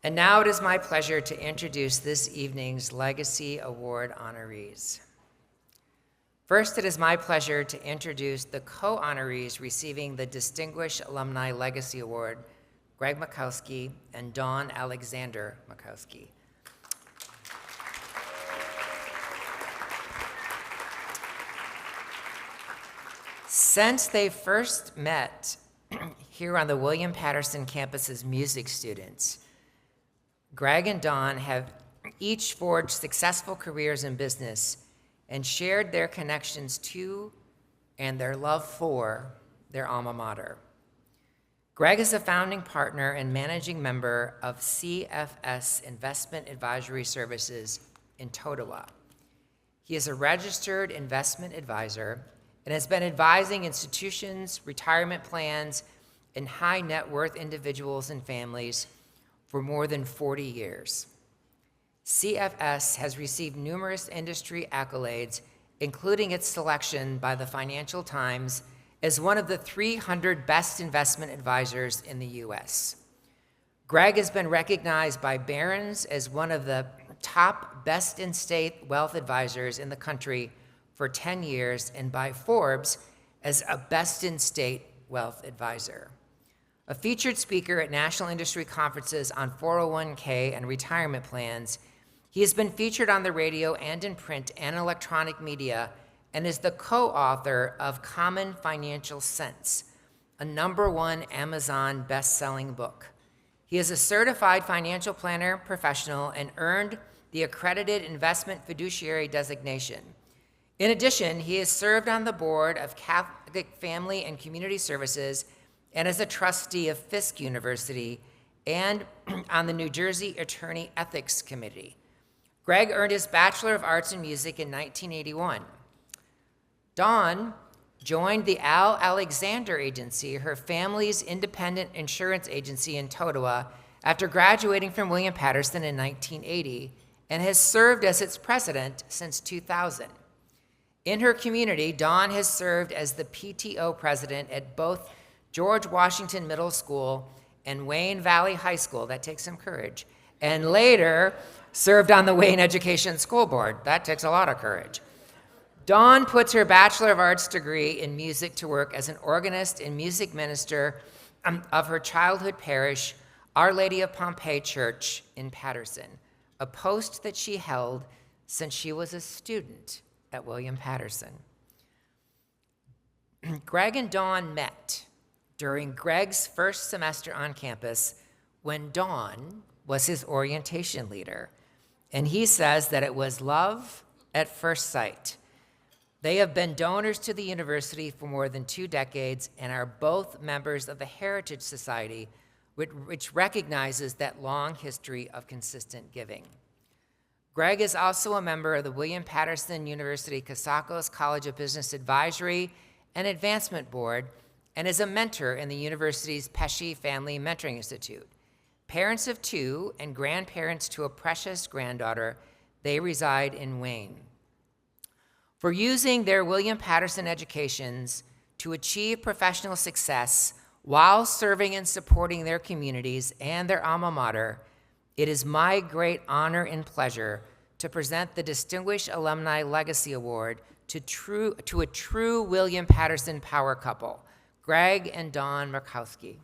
And now it is my pleasure to introduce this evening's Legacy Award honorees. First, it is my pleasure to introduce the co-honorees receiving the Distinguished Alumni Legacy Award, Greg Makowski and Dawn Alexander Makowski. Since they first met here on the William Patterson campus's music students, Greg and Dawn have each forged successful careers in business and shared their connections to and their love for their alma mater. Greg is a founding partner and managing member of CFS Investment Advisory Services in Totowa. He is a registered investment advisor and has been advising institutions, retirement plans, and high net worth individuals and families for more than 40 years. CFS has received numerous industry accolades, including its selection by the Financial Times as one of the 300 best investment advisors in the US. Greg has been recognized by Barron's as one of the top best in-state wealth advisors in the country for 10 years and by Forbes as a best in-state wealth advisor. A featured speaker at national industry conferences on 401k and retirement plans, he has been featured on the radio and in print and electronic media and is the co-author of Common Financial Sense, a #1 Amazon best-selling book. He is a certified financial planner professional and earned the accredited investment fiduciary designation. In addition, he has served on the board of Catholic Family and Community Services and as a trustee of Fisk University and on the New Jersey Attorney Ethics Committee. Greg earned his Bachelor of Arts in Music in 1981. Dawn joined the Al Alexander Agency, her family's independent insurance agency in Totowa, after graduating from William Patterson in 1980, and has served as its president since 2000. In her community, Dawn has served as the PTO president at both George Washington Middle School and Wayne Valley High School. That takes some courage. And later served on the Wayne Education School Board. That takes a lot of courage. Dawn puts her Bachelor of Arts degree in music to work as an organist and music minister of her childhood parish, Our Lady of Pompeii Church in Patterson, a post that she held since she was a student at William Patterson. Greg and Dawn met during Greg's first semester on campus when Dawn was his orientation leader, and he says that it was love at first sight. They have been donors to the university for more than 2 decades and are both members of the Heritage Society, which recognizes that long history of consistent giving. Greg is also a member of the William Patterson University Casacos College of Business Advisory and Advancement Board and is a mentor in the university's Pesci Family Mentoring Institute. Parents of 2 and grandparents to a precious granddaughter, they reside in Wayne. For using their William Patterson educations to achieve professional success while serving and supporting their communities and their alma mater, it is my great honor and pleasure to present the Distinguished Alumni Legacy Award to a true William Patterson power couple, Greg and Dawn Makowski.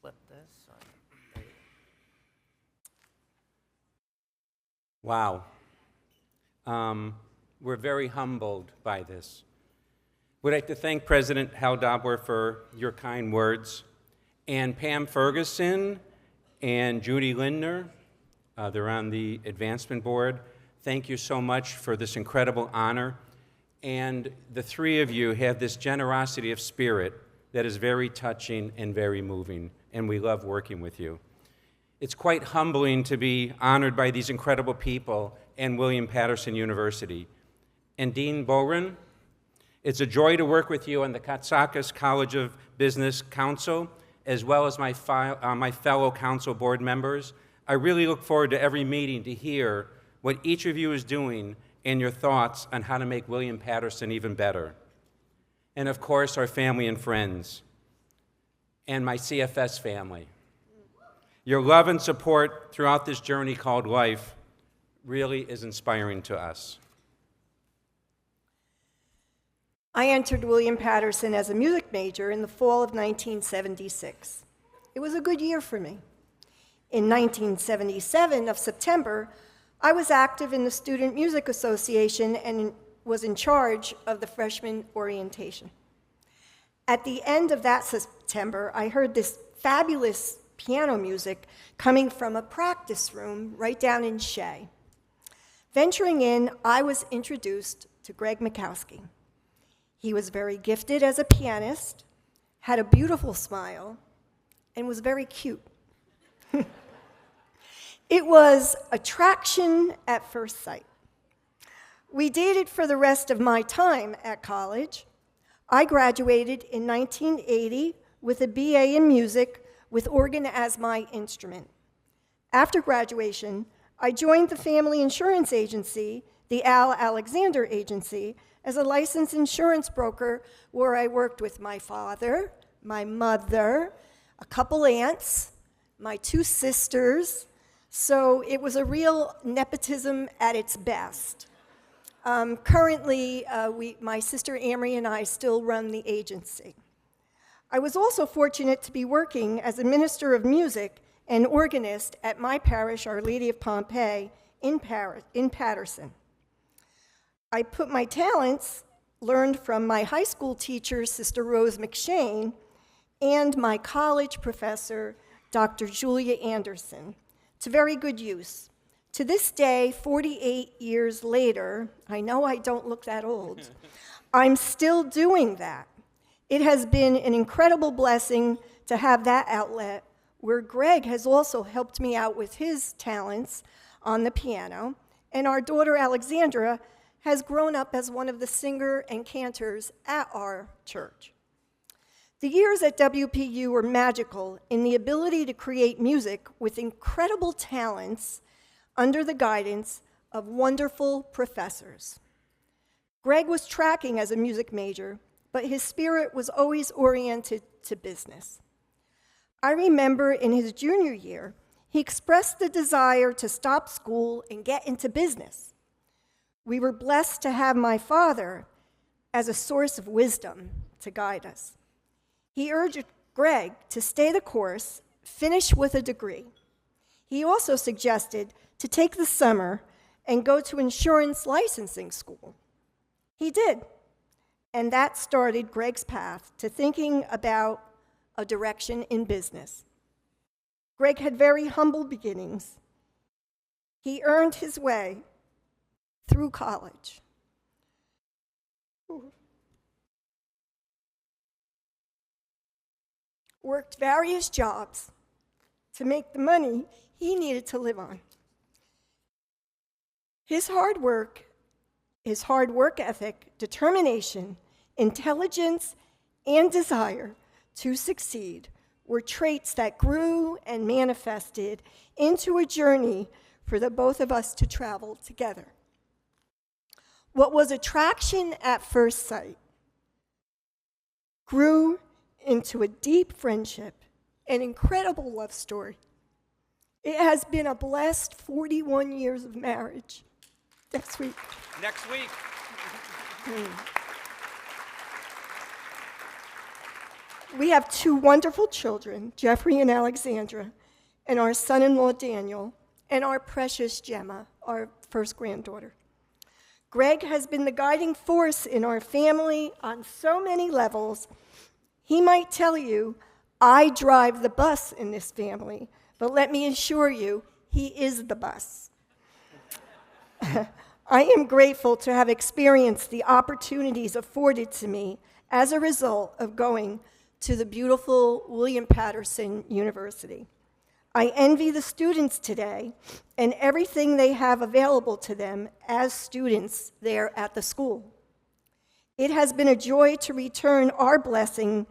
Flip this. Wow. We're very humbled by this. We'd like to thank President Hal Dobler for your kind words, and Pam Ferguson and Judy Lindner, they're on the advancement board. Thank you so much for this incredible honor. And the 3 of you have this generosity of spirit that is very touching and very moving, and we love working with you. It's quite humbling to be honored by these incredible people and William Patterson University. And Dean Boren, it's a joy to work with you on the Katsakis College of Business Council, as well as my fellow council board members. I really look forward to every meeting to hear what each of you is doing and your thoughts on how to make William Patterson even better. And of course, our family and friends, and my CFS family. Your love and support throughout this journey called life really is inspiring to us. I entered William Patterson as a music major in the fall of 1976. It was a good year for me. In 1977 of September, I was active in the Student Music Association and was in charge of the freshman orientation. At the end of that September, I heard this fabulous piano music coming from a practice room right down in Shea. Venturing in, I was introduced to Greg Makowski. He was very gifted as a pianist, had a beautiful smile, and was very cute. It was attraction at first sight. We dated for the rest of my time at college. I graduated in 1980 with a BA in music with organ as my instrument. After graduation, I joined the family insurance agency, the Al Alexander Agency, as a licensed insurance broker where I worked with my father, my mother, a couple aunts, my two sisters. So it was a real nepotism at its best. Currently, my sister Amory and I still run the agency. I was also fortunate to be working as a minister of music and organist at my parish, Our Lady of Pompeii, in Patterson. I put my talents, learned from my high school teacher, Sister Rose McShane, and my college professor, Dr. Julia Anderson, to very good use. To this day, 48 years later, I know I don't look that old, I'm still doing that. It has been an incredible blessing to have that outlet where Greg has also helped me out with his talents on the piano, and our daughter Alexandra has grown up as one of the singer and cantors at our church. The years at WPU were magical in the ability to create music with incredible talents under the guidance of wonderful professors. Greg was tracking as a music major, but his spirit was always oriented to business. I remember in his junior year, he expressed the desire to stop school and get into business. We were blessed to have my father as a source of wisdom to guide us. He urged Greg to stay the course, finish with a degree. He also suggested to take the summer and go to insurance licensing school. He did, and that started Greg's path to thinking about a direction in business. Greg had very humble beginnings. He earned his way through college. Worked various jobs to make the money he needed to live on. His hard work ethic, determination, intelligence, and desire to succeed were traits that grew and manifested into a journey for the both of us to travel together. What was attraction at first sight grew into a deep friendship, an incredible love story. It has been a blessed 41 years of marriage. Next week. Next week. We have two wonderful children, Jeffrey and Alexandra, and our son-in-law, Daniel, and our precious Gemma, our first granddaughter. Greg has been the guiding force in our family on so many levels. He might tell you, I drive the bus in this family, but let me assure you, he is the bus. I am grateful to have experienced the opportunities afforded to me as a result of going to the beautiful William Patterson University. I envy the students today and everything they have available to them as students there at the school. It has been a joy to return our blessings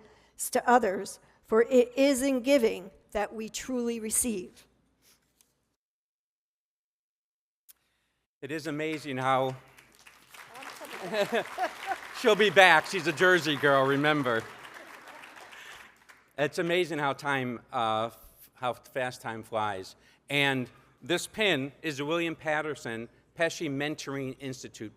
to others, for it is in giving that we truly receive. It is amazing how she'll be back. She's a Jersey girl, remember. It's amazing how fast time flies. And this pin is a William Patterson Pesci Mentoring Institute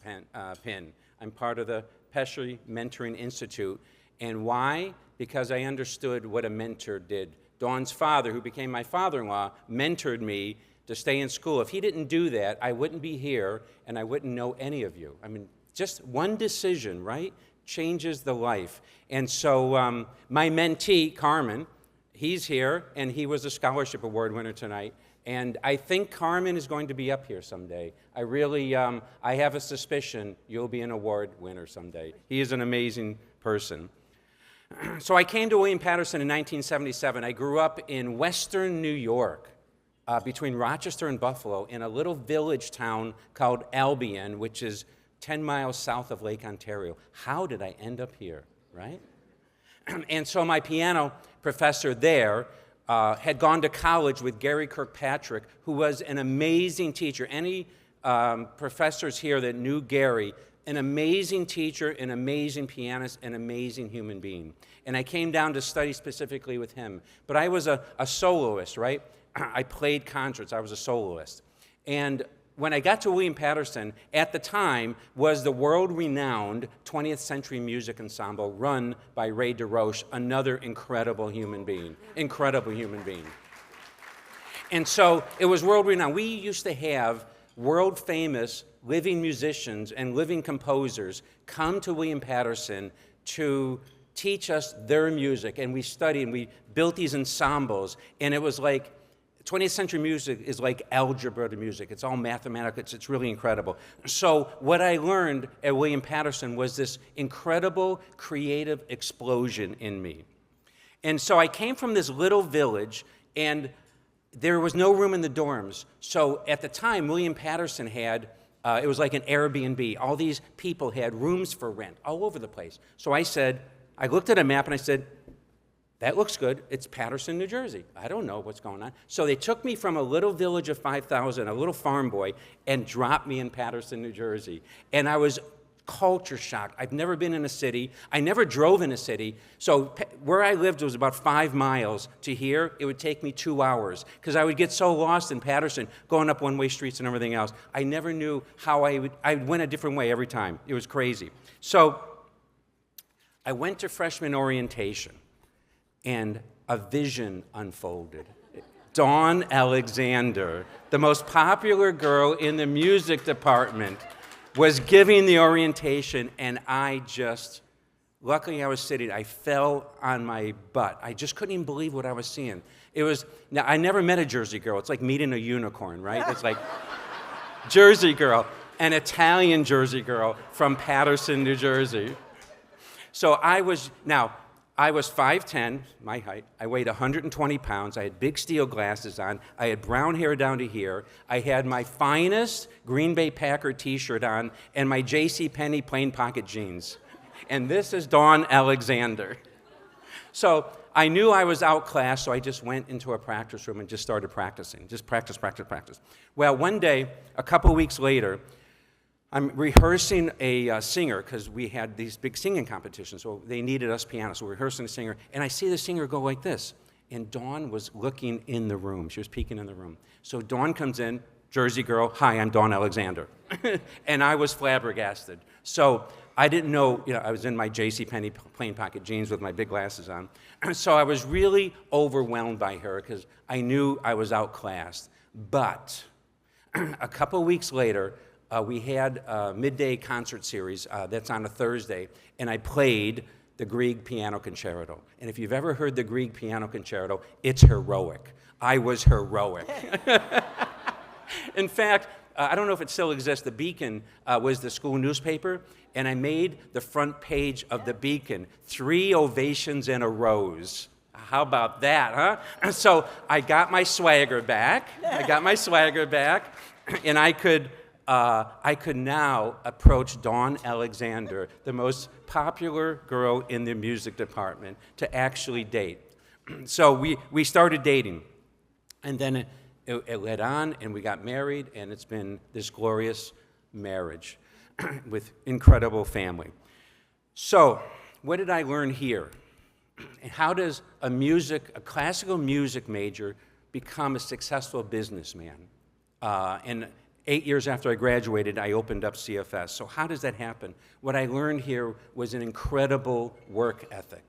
pin. I'm part of the Pesci Mentoring Institute. And why? Because I understood what a mentor did. Dawn's father, who became my father-in-law, mentored me to stay in school. If he didn't do that, I wouldn't be here, and I wouldn't know any of you. I mean, just one decision, right, changes the life. And so my mentee, Carmen, he's here, and he was a scholarship award winner tonight. And I think Carmen is going to be up here someday. I really, I have a suspicion you'll be an award winner someday. He is an amazing person. So I came to William Patterson in 1977. I grew up in western New York, between Rochester and Buffalo, in a little village town called Albion, which is 10 miles south of Lake Ontario. How did I end up here, right? And so my piano professor there had gone to college with Gary Kirkpatrick, who was an amazing teacher. Any professors here that knew Gary, an amazing teacher, an amazing pianist, an amazing human being. And I came down to study specifically with him. But I was a soloist, right? I played concerts. I was a soloist. And when I got to William Patterson, at the time, was the world-renowned 20th Century Music Ensemble run by Ray DeRoche, another incredible human being. Incredible human being. And so it was world-renowned. We used to have world-famous living musicians and living composers come to William Patterson to teach us their music. And we studied, and we built these ensembles. And it was like 20th century music is like algebra to music. It's all mathematical. It's really incredible. So what I learned at William Patterson was this incredible creative explosion in me. And so I came from this little village, and there was no room in the dorms. So at the time, William Patterson had, it was like an Airbnb. All these people had rooms for rent all over the place. So I looked at a map and I said, that looks good. It's Patterson, New Jersey. I don't know what's going on. So they took me from a little village of 5,000, a little farm boy, and dropped me in Patterson, New Jersey. And I was culture shocked. I've never been in a city. I never drove in a city. So where I lived was about 5 miles. To here, it would take me 2 hours because I would get so lost in Patterson, going up one-way streets and everything else. I never knew how I went a different way every time. It was crazy. So I went to freshman orientation, and a vision unfolded. Dawn Alexander, the most popular girl in the music department, was giving the orientation, and luckily I was sitting, I fell on my butt. I just couldn't even believe what I was seeing. Now I never met a Jersey girl. It's like meeting a unicorn, right? It's like, Jersey girl, an Italian Jersey girl from Patterson, New Jersey. So I was 5'10", my height. I weighed 120 pounds. I had big steel glasses on. I had brown hair down to here. I had my finest Green Bay Packer t-shirt on and my JCPenney plain pocket jeans. And this is Dawn Alexander. So I knew I was outclassed, so I just went into a practice room and just started practicing. Just practice. Well, one day, a couple weeks later, I'm rehearsing a singer because we had these big singing competitions, so they needed us pianists. So we're rehearsing a singer, and I see the singer go like this. And Dawn was looking in the room. She was peeking in the room. So Dawn comes in, Jersey girl, hi, I'm Dawn Alexander. And I was flabbergasted. So I didn't know, I was in my JCPenney plain pocket jeans with my big glasses on. So I was really overwhelmed by her because I knew I was outclassed. But a couple weeks later, we had a midday concert series that's on a Thursday, and I played the Grieg Piano Concerto. And if you've ever heard the Grieg Piano Concerto, it's heroic. I was heroic. In fact, I don't know if it still exists, the Beacon was the school newspaper, and I made the front page of the Beacon, 3 ovations and a rose. How about that, huh? So I got my swagger back. And I could now approach Dawn Alexander, the most popular girl in the music department, to actually date. So we started dating, and then it led on, and we got married, and it's been this glorious marriage with incredible family. So what did I learn here? And how does a classical music major become a successful businessman? And 8 years after I graduated, I opened up CFS. So how does that happen? What I learned here was an incredible work ethic.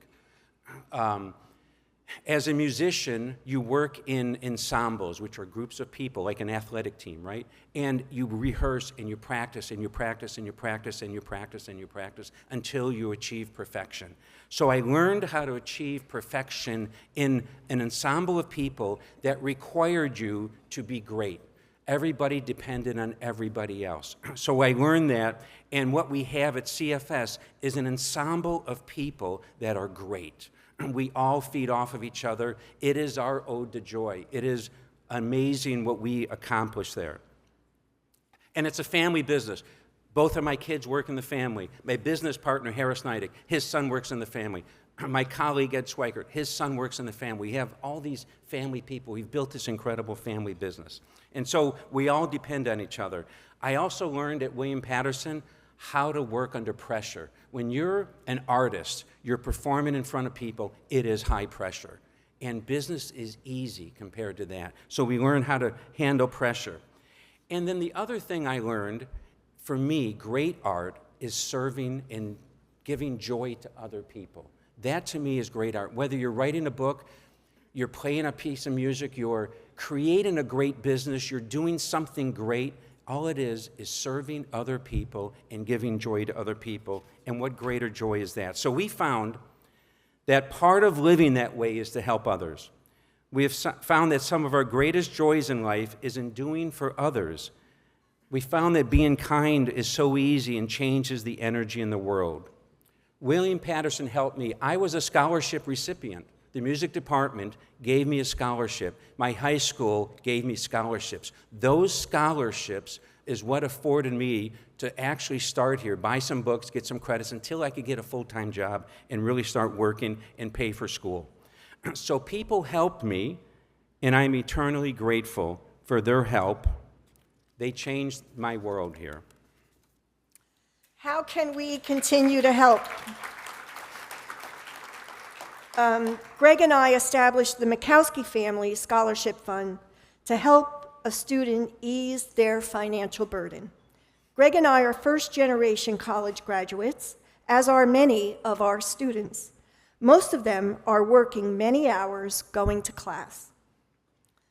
As a musician, you work in ensembles, which are groups of people, like an athletic team, right? And you rehearse and you practice and you practice and you practice and you practice and you practice until you achieve perfection. So I learned how to achieve perfection in an ensemble of people that required you to be great. Everybody depended on everybody else. So I learned that, and what we have at CFS is an ensemble of people that are great. We all feed off of each other. It is our ode to joy. It is amazing what we accomplish there. And it's a family business. Both of my kids work in the family. My business partner, Harris Neidig, his son works in the family. My colleague, Ed Schweikert, his son works in the family. We have all these family people. We've built this incredible family business. And so we all depend on each other. I also learned at William Patterson how to work under pressure. When you're an artist, you're performing in front of people, it is high pressure. And business is easy compared to that. So we learn how to handle pressure. And then the other thing I learned, for me, great art is serving and giving joy to other people. That to me is great art. Whether you're writing a book, you're playing a piece of music, you're creating a great business, you're doing something great, all it is serving other people and giving joy to other people. And what greater joy is that? So we found that part of living that way is to help others. We have found that some of our greatest joys in life is in doing for others. We found that being kind is so easy and changes the energy in the world. William Patterson helped me. I was a scholarship recipient. The music department gave me a scholarship. My high school gave me scholarships. Those scholarships is what afforded me to actually start here, buy some books, get some credits, until I could get a full-time job and really start working and pay for school. So people helped me, and I'm eternally grateful for their help. They changed my world here. How can we continue to help? Greg and I established the Makowski Family Scholarship Fund to help a student ease their financial burden. Greg and I are first-generation college graduates, as are many of our students. Most of them are working many hours going to class,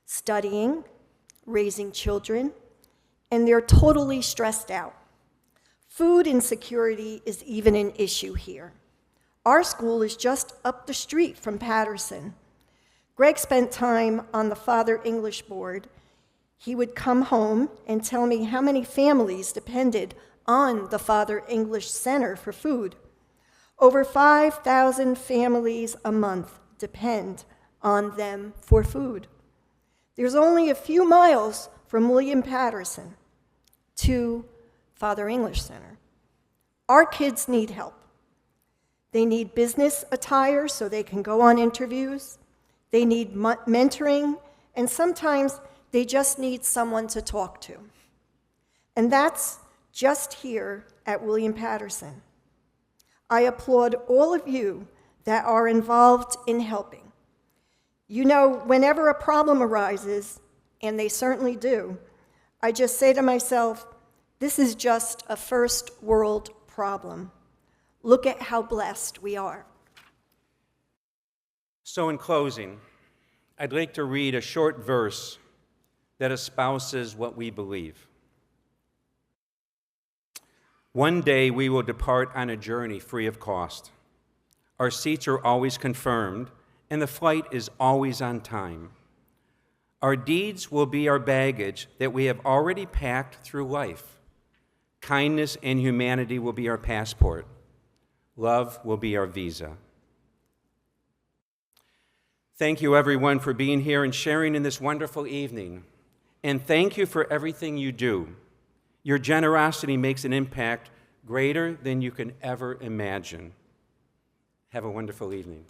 studying, raising children, and they're totally stressed out. Food insecurity is even an issue here. Our school is just up the street from Patterson. Greg spent time on the Father English board. He would come home and tell me how many families depended on the Father English Center for food. Over 5,000 families a month depend on them for food. There's only a few miles from William Patterson to Father English Center. Our kids need help. They need business attire so they can go on interviews. They need mentoring, and sometimes they just need someone to talk to. And that's just here at William Patterson. I applaud all of you that are involved in helping. You know, whenever a problem arises, and they certainly do, I just say to myself, this is just a first world problem. Look at how blessed we are. So in closing, I'd like to read a short verse that espouses what we believe. One day we will depart on a journey free of cost. Our seats are always confirmed, and the flight is always on time. Our deeds will be our baggage that we have already packed through life. Kindness and humanity will be our passport. Love will be our visa. Thank you, everyone, for being here and sharing in this wonderful evening. And thank you for everything you do. Your generosity makes an impact greater than you can ever imagine. Have a wonderful evening.